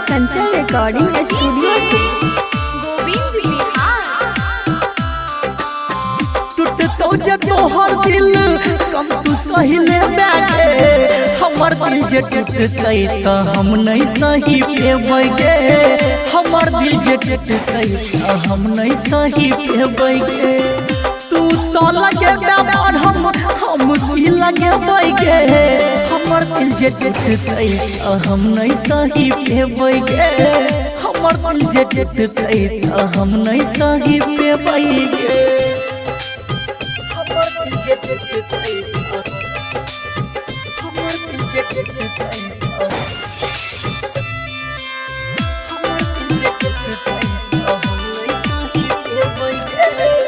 Kanchan recording studio से टूटतो जे तोहर दिल कम तू सही ले बैगे हमर दिल जे टूटतै त हम नहीं सही पेबै गे हमर दिल जे टूटतै त हम नहीं सही पेबै गे तू तो लगे व्यापार हम की लगेबै गे हमर दिल जे टूटतै त हम नहीं सही पेबै गे हमर दिल जे टूटतै त हम नहीं सही पेबै गे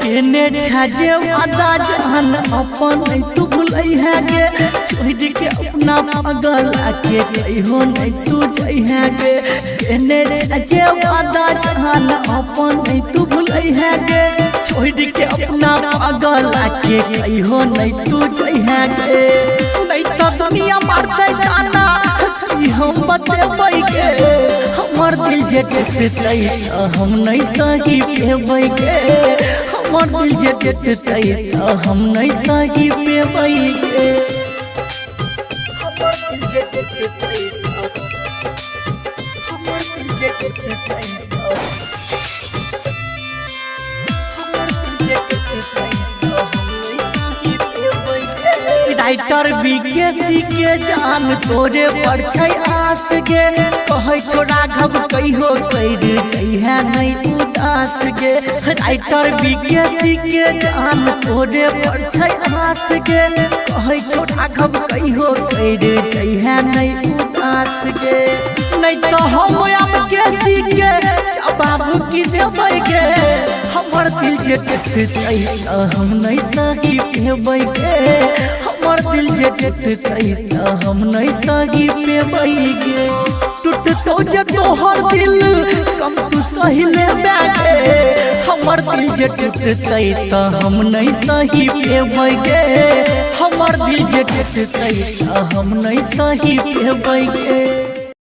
केने छाजे वादा जहान अपन तू भूलै है गे छोड़ के अपना पागल के कहियो नहीं तू जाइ है गे केने छाजे वादा जहान अपन तू भूलै है गे छोड़ के अपना पागल के कहियो नहीं तू जाइ है गे नहीं तो दुनिया मारते जाना कि हम बतेबै गे हमर दिल जे टूटतै हम नहीं सही पेबै गे हमर दिल जे टूटतै त हम नहीं सही पेबै गे हमर दिल जे टूटतै हमर दिल जे टूटतै हमर दिल जे टूटतै हम नहीं सही पेबै गे राइटर बीकेसी के जान तोरे पर छै आस गे कहै छो राघव कहियो कर जइहे नहीं उदास गे राइटर बीकेसी के जान तोरे पर छै आस गे कहै छो राघव कहियो कर जइहे नहीं उदास गे नहीं तो हम अब केसी के जवाब की देबै गे हमर दिल जे टूटतै हम नहीं सही पेबै गे हमर दिल जे टूटतै त हम नहीं सही पेबै गे टूटतो जे तोहर दिल कम तू सही ले बैगे हमर दिल जे टूटतै त हम नहीं सही पेबै गे हमर दिल जे टूटतै त हम नहीं सही पेबै गे।